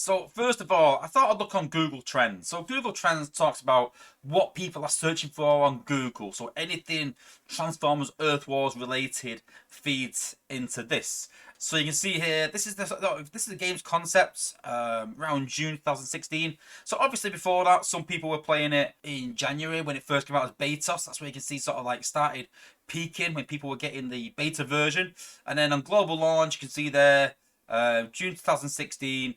So first of all, I thought I'd look on Google Trends. So Google Trends talks about what people are searching for on Google. So anything Transformers Earth Wars related feeds into this. So you can see here, this is the game's concepts around June 2016. So obviously before that, some people were playing it in January when it first came out as beta. So that's where you can see sort of like started peaking when people were getting the beta version. And then on global launch, you can see there June 2016.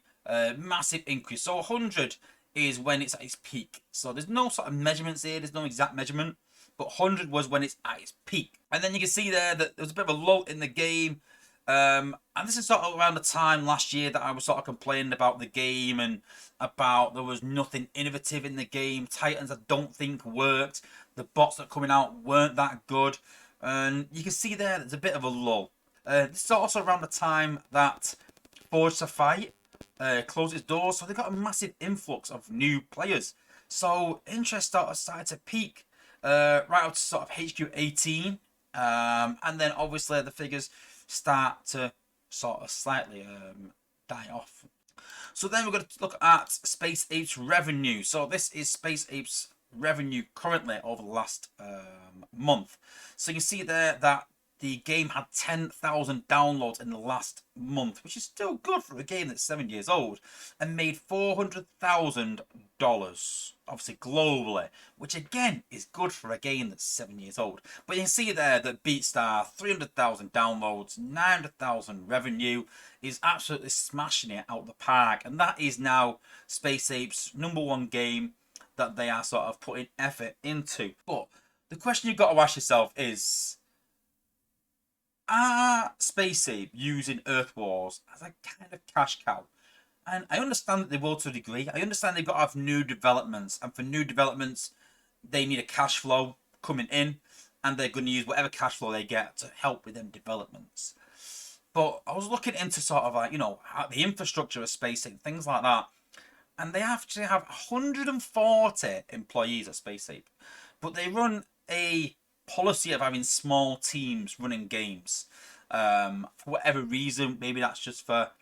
Massive increase. So 100 is when it's at its peak. So there's no sort of measurements here. There's no exact measurement. But 100 was when it's at its peak. And then you can see there that there was a bit of a lull in the game. And this is sort of around the time last year that I was sort of complaining about the game and about there was nothing innovative in the game. Titans I don't think worked. The bots that are coming out weren't that good. And you can see there's a bit of a lull. This is also around the time that Forged to Fight closed its doors, so they got a massive influx of new players. So interest started to peak right up to sort of HQ 18, and then obviously the figures start to sort of slightly die off. So then we're going to look at spaceape's revenue. So this is spaceape's revenue currently over the last month. So you can see there that the game had 10,000 downloads in the last month, which is still good for a game that's 7 years old, and made $400,000, obviously globally, which again is good for a game that's 7 years old. But you can see there that Beatstar, 300,000 downloads, 900,000 revenue, is absolutely smashing it out the park, and that is now spaceape's #1 game that they are sort of putting effort into. But the question you've got to ask yourself is, are spaceape using Earth Wars as a kind of cash cow? And I understand that they will to a degree. I understand they've got to have new developments, and for new developments, they need a cash flow coming in, and they're going to use whatever cash flow they get to help with them developments. But I was looking into sort of like, the infrastructure of spaceape, things like that, and they actually have 140 employees at spaceape, but they run a policy of having small teams running games. For whatever reason, maybe that's just for,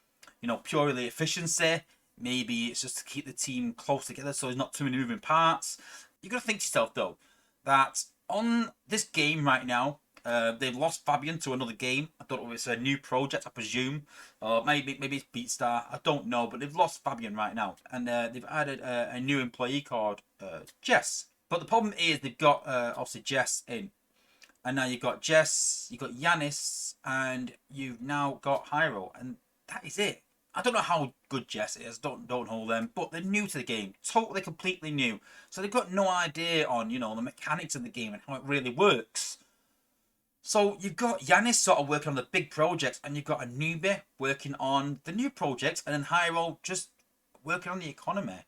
purely efficiency. Maybe it's just to keep the team close together so there's not too many moving parts. You've got to think to yourself, though, that on this game right now, they've lost Fabian to another game. I don't know if it's a new project, I presume. Or maybe it's Beatstar. I don't know. But they've lost Fabian right now. And they've added a new employee called Jess. But the problem is they've got obviously Jess in. And now you've got Jess, you've got Yanis, and you've now got Hyro. And that is it. I don't know how good Jess is, don't hold them, but they're new to the game, totally, completely new. So they've got no idea on, the mechanics of the game and how it really works. So you've got Yanis sort of working on the big projects, and you've got a newbie working on the new projects, and then Hyro just working on the economy.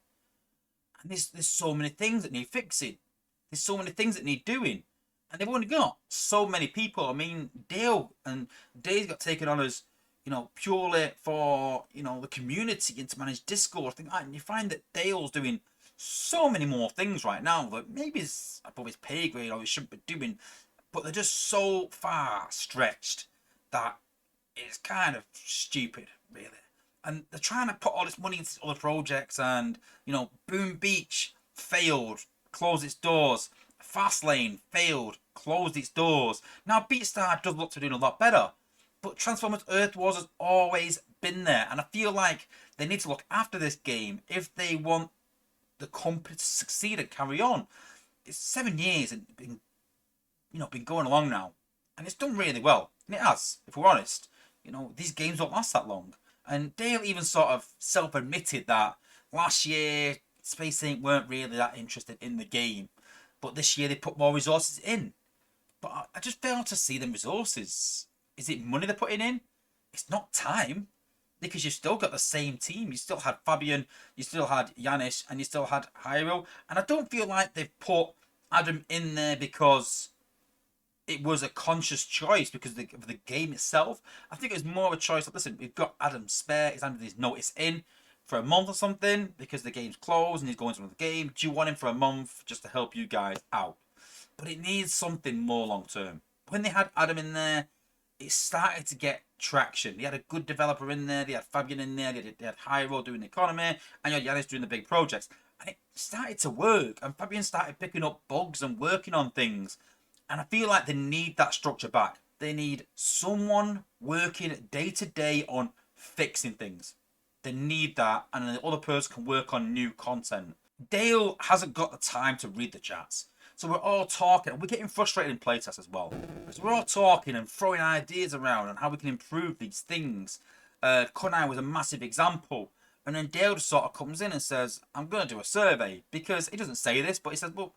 And there's so many things that need fixing. There's so many things that need doing. And they've only got so many people. I mean, Dale got taken on as, purely for, the community and to manage Discord. And you find that Dale's doing so many more things right now that maybe it's above his pay grade or he shouldn't be doing. But they're just so far stretched that it's kind of stupid, really. And they're trying to put all this money into other projects, and, Boom Beach failed, closed its doors. Fastlane failed, closed its doors. Now Beatstar does look to be doing a lot better, but Transformers Earth Wars has always been there, and I feel like they need to look after this game if they want the company to succeed and carry on. It's 7 years and been going along now, and it's done really well, and it has. If we're honest, these games don't last that long. And Dale even sort of self-admitted that last year spaceape weren't really that interested in the game. But this year they put more resources in. But I just fail to see them resources. Is it money they're putting in? It's not time. Because you've still got the same team. You still had Fabian, you still had Yanis, and you still had Hyro. And I don't feel like they've put Adam in there because it was a conscious choice because of the game itself. I think it was more of a choice. Like, listen, we've got Adam spare. He's handed his notice in for a month or something because the game's closed and he's going to another game. Do you want him for a month just to help you guys out? But it needs something more long term. When they had Adam in there, it started to get traction. They had a good developer in there. They had Fabian in there. They had Hyro doing the economy, and you had Yanis doing the big projects. And it started to work. And Fabian started picking up bugs and working on things. And I feel like they need that structure back. They need someone working day to day on fixing things. They need that, and the other person can work on new content. Dale hasn't got the time to read the chats. So we're all talking, and we're getting frustrated in playtests as well. Because we're all talking and throwing ideas around on how we can improve these things. Kunai was a massive example. And then Dale just sort of comes in and says, I'm going to do a survey. Because he doesn't say this, but he says, well,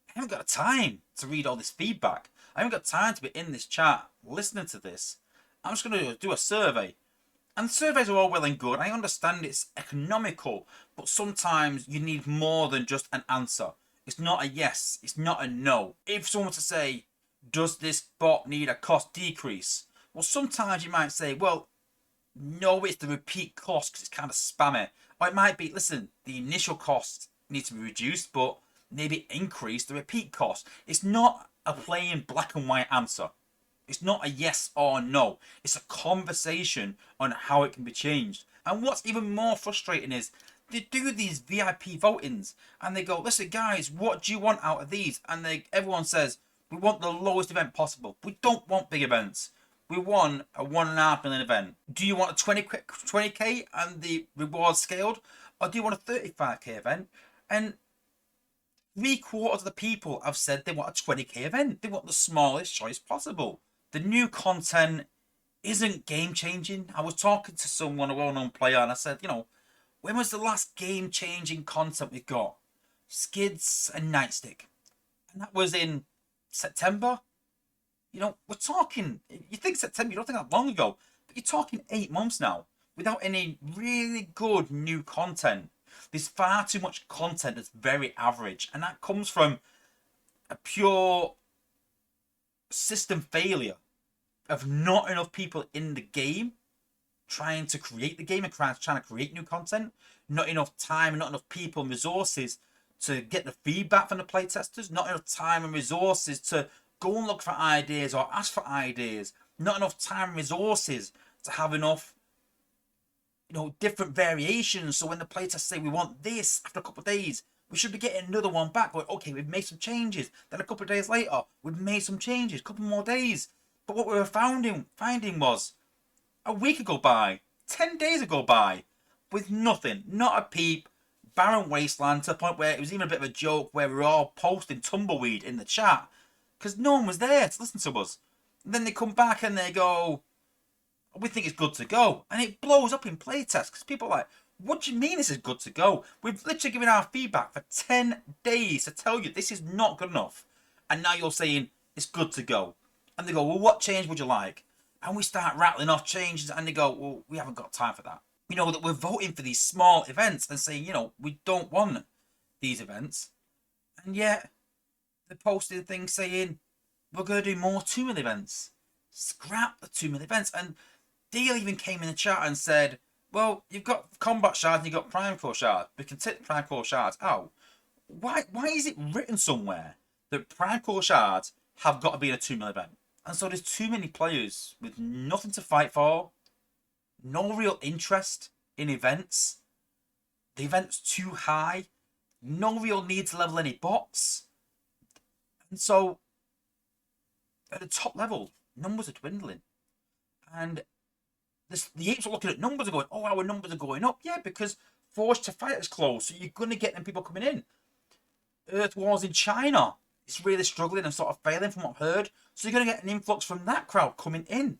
I haven't got time to read all this feedback. I haven't got time to be in this chat listening to this. I'm just going to do a survey. And surveys are all well and good. I understand it's economical, but sometimes you need more than just an answer. It's not a yes, it's not a no. If someone were to say, does this bot need a cost decrease? Well, sometimes you might say, well, no, it's the repeat cost because it's kind of spammy. Or it might be, listen, the initial cost needs to be reduced, but maybe increase the repeat cost. It's not a plain black and white answer. It's not a yes or no. It's a conversation on how it can be changed. And what's even more frustrating is they do these VIP votings and they go, listen guys, what do you want out of these? And everyone says, we want the lowest event possible. We don't want big events. We want a 1.5 million event. Do you want a 20k and the reward scaled? Or do you want a 35k event? And 3/4 of the people have said they want a 20k event. They want the smallest choice possible. The new content isn't game changing. I was talking to someone, a well-known player, and I said, when was the last game changing content we got? Skids and Nightstick. And that was in September. We're talking, you think September, you don't think that long ago, but you're talking 8 months now without any really good new content. There's far too much content that's very average, and that comes from a pure system failure of not enough people in the game trying to create the game and trying to create new content, not enough time, not enough people and resources to get the feedback from the playtesters, not enough time and resources to go and look for ideas or ask for ideas, not enough time and resources to have enough different variations. So when the playtesters say we want this after a couple of days, we should be getting another one back. But okay, we've made some changes. Then a couple of days later, we've made some changes, a couple more days. But what we were finding was a week ago by, 10 days ago by, with nothing, not a peep, barren wasteland, to the point where it was even a bit of a joke where we were all posting tumbleweed in the chat because no one was there to listen to us. And then they come back and they go, we think it's good to go. And it blows up in playtests because people are like, what do you mean this is good to go? We've literally given our feedback for 10 days to tell you this is not good enough. And now you're saying it's good to go. And they go, well, what change would you like? And we start rattling off changes and they go, well, we haven't got time for that. That we're voting for these small events and saying, we don't want these events. And yet they're posting things saying, we're going to do more 2 million events. Scrap the 2 million events. And Deal even came in the chat and said, well, you've got combat shards and you've got prime core shards. We can take the prime core shards out. Why is it written somewhere that prime core shards have got to be in a 2 million event? And so there's too many players with nothing to fight for, no real interest in events. The event's too high, no real need to level any bots. And so at the top level, numbers are dwindling. And the apes are looking at numbers and going, oh, our numbers are going up. Yeah, because Forge to Fight is closed, so you're going to get them people coming in. Earth Wars in China is really struggling and sort of failing from what I've heard. So you're going to get an influx from that crowd coming in.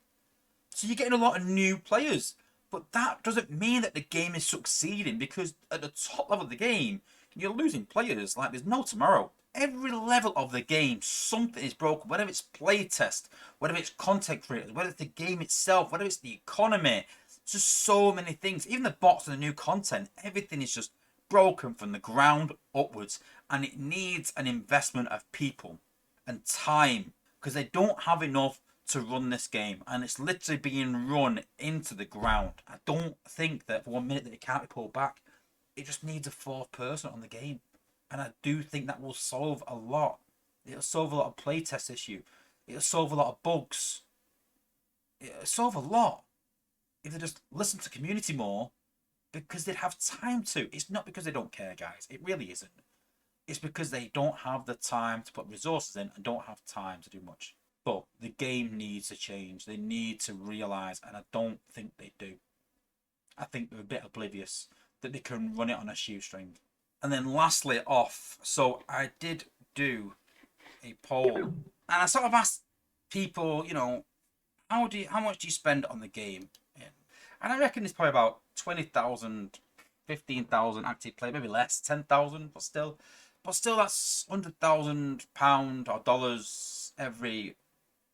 So you're getting a lot of new players. But that doesn't mean that the game is succeeding, because at the top level of the game, you're losing players like there's no tomorrow. Every level of the game, something is broken. Whether it's playtest, whether it's content creators, whether it's the game itself, whether it's the economy. Just so many things. Even the bots and the new content, everything is just broken from the ground upwards, and it needs an investment of people and time, because they don't have enough to run this game, and it's literally being run into the ground. I don't think that for 1 minute that it can't be pulled back. It just needs a 4th person on the game, and I do think that will solve a lot. It'll solve a lot of playtest issue. It'll solve a lot of bugs. It'd solve a lot if they just listen to community more, because they'd have time to. It's not because they don't care, guys. It really isn't. It's because they don't have the time to put resources in and don't have time to do much. But the game needs to change. They need to realise, and I don't think they do. I think they're a bit oblivious that they can run it on a shoestring. And then lastly, off. So I did do a poll, and I sort of asked people, how much do you spend on the game? And I reckon it's probably about 20,000, 15,000 active players, maybe less, 10,000, but still that's £100,000 or dollars every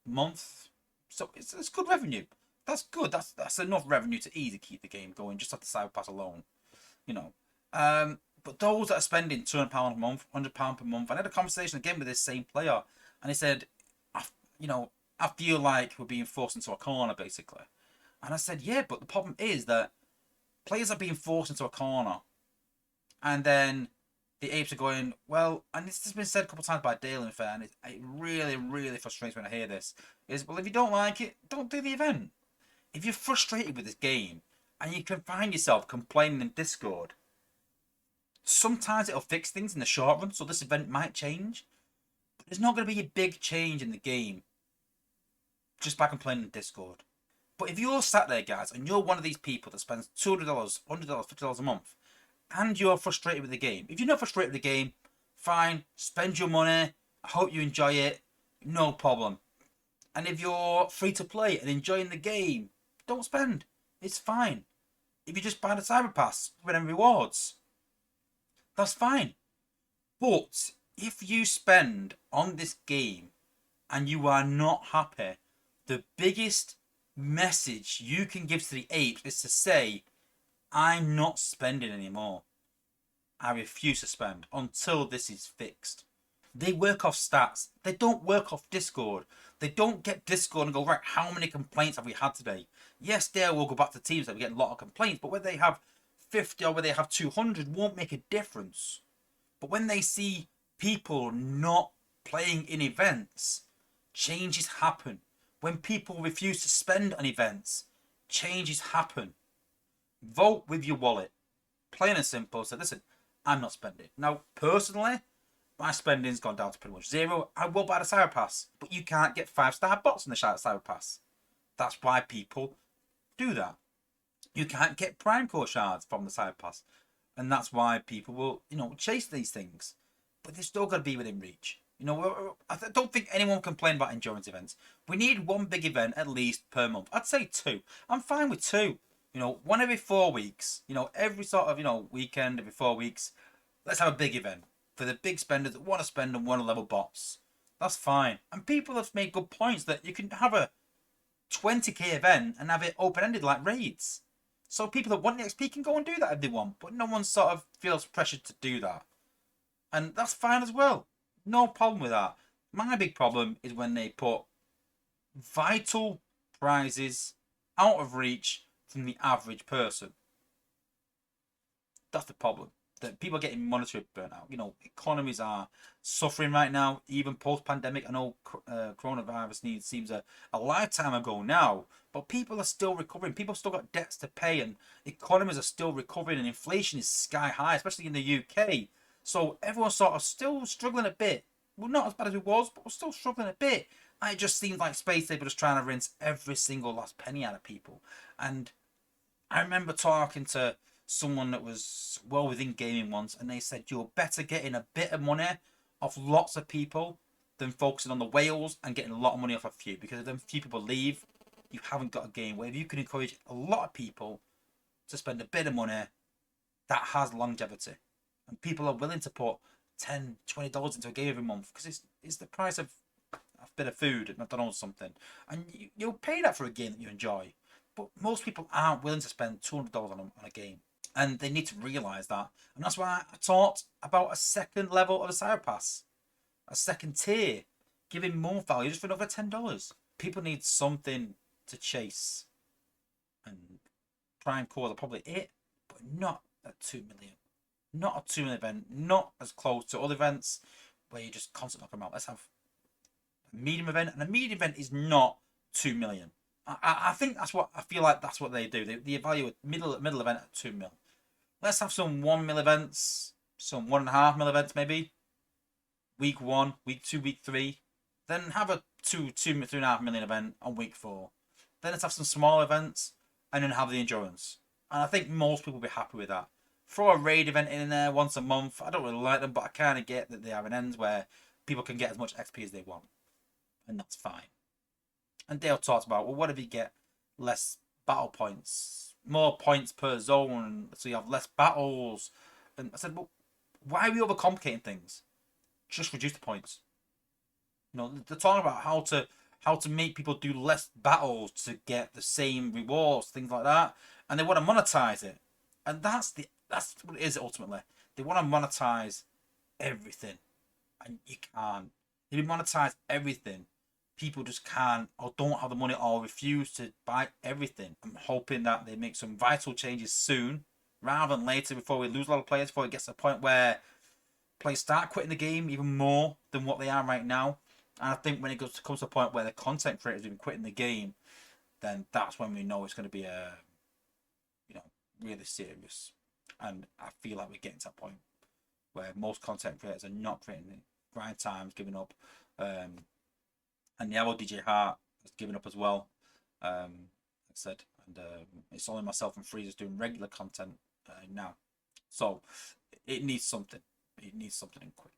month. So it's good revenue. That's good. That's enough revenue to easily keep the game going just off the side pass alone, you know. But those that are spending £200 a month, £100 per month, I had a conversation again with this same player, and he said, I feel like we're being forced into a corner, basically. And I said, yeah, but the problem is that players are being forced into a corner, and then the apes are going, well, and this has been said a couple of times by Dale, in fair, and it really, really frustrates me when I hear this, is, well, if you don't like it, don't do the event. If you're frustrated with this game, and you can find yourself complaining in Discord, sometimes it'll fix things in the short run, so this event might change. But there's not going to be a big change in the game just by complaining in Discord. But if you're sat there, guys, and you're one of these people that spends $200, $100, $50 a month, and you're frustrated with the game, if you're not frustrated with the game, fine, spend your money. I hope you enjoy it. No problem. And if you're free to play and enjoying the game, don't spend. It's fine. If you just buy the Cyber Pass with any rewards, that's fine. But if you spend on this game and you are not happy, the biggest message you can give to the apes is to say, I'm not spending anymore. I refuse to spend until this is fixed. They work off stats. They don't work off Discord. They don't get Discord and go, right, how many complaints have we had today? Yes, there will go back to teams that we get a lot of complaints, but whether they have 50 or whether they have 200 won't make a difference. But when they see people not playing in events, changes happen. When people refuse to spend on events, changes happen. Vote with your wallet. Plain and simple. So listen, I'm not spending. Now, personally, my spending's gone down to pretty much zero. I will buy the Cyber Pass, but you can't get 5-star bots in the Cyber Pass. That's why people do that. You can't get Prime Core shards from the Cyber Pass, and that's why people will, chase these things. But they're still got to be within reach. I don't think anyone will complain about endurance events. We need one big event at least per month. I'd say 2. I'm fine with 2. One every 4 weeks. Every sort of, weekend, every 4 weeks. Let's have a big event for the big spenders that want to spend and want to level bots. That's fine. And people have made good points that you can have a 20k event and have it open-ended like raids. So people that want the XP can go and do that if they want. But no one sort of feels pressured to do that. And that's fine as well. No problem with that. My big problem is when they put vital prizes out of reach from the average person. That's the problem. That people are getting monetary burnout. Economies are suffering right now, even post-pandemic. I know coronavirus seems a lifetime ago now, but people are still recovering. People still got debts to pay, and economies are still recovering, and inflation is sky high, especially in the UK. So everyone's sort of still struggling a bit. Well, not as bad as it was, but we're still struggling a bit. And it just seems like spaceape are just trying to rinse every single last penny out of people. And I remember talking to someone that was well within gaming once, and they said you're better getting a bit of money off lots of people than focusing on the whales and getting a lot of money off a few. Because if them few people leave, you haven't got a game where if you can encourage a lot of people to spend a bit of money, that has longevity. And people are willing to put $10, $20 into a game every month because it's the price of a bit of food at McDonald's or something. And you'll pay that for a game that you enjoy. But most people aren't willing to spend $200 on a game. And they need to realise that. And that's why I talked about a second level of the Cyber Pass. A second tier. Giving more value just for another $10. People need something to chase. And Prime Cores are probably it. But not at 2 million. Not a 2 million event. Not as close to other events where you just constantly knock them out. Let's have a medium event. And a medium event is not 2 million. I think that's what I feel like. That's what they do. They evaluate middle event at 2 mil. Let's have some 1 mil events, some 1.5 mil events maybe. Week 1, week 2, week 3. Then have a 3.5 million event on week 4. Then let's have some small events, and then have the endurance. And I think most people will be happy with that. Throw a raid event in there once a month. I don't really like them, but I kind of get that they have an end where people can get as much XP as they want, and that's fine. And Dale talked about, well, what if you get less battle points, more points per zone, so you have less battles? And I said, well, why are we overcomplicating things? Just reduce the points. They're talking about how to make people do less battles to get the same rewards, things like that, and they want to monetize it, and that's what it is ultimately. They want to monetize everything, and you can't. If you monetize everything, people just can't or don't have the money or refuse to buy everything. I'm hoping that they make some vital changes soon, rather than later, before we lose a lot of players, before it gets to the point where players start quitting the game even more than what they are right now. And I think when it comes to a point where the content creators have been quitting the game, then that's when we know it's going to be really serious. And I feel like we're getting to that point where most content creators are not creating grind times, giving up. And Yellow DJ Hart has given up as well. Like I said, and it's only myself and Freezers doing regular content now. So it needs something. It needs something quick.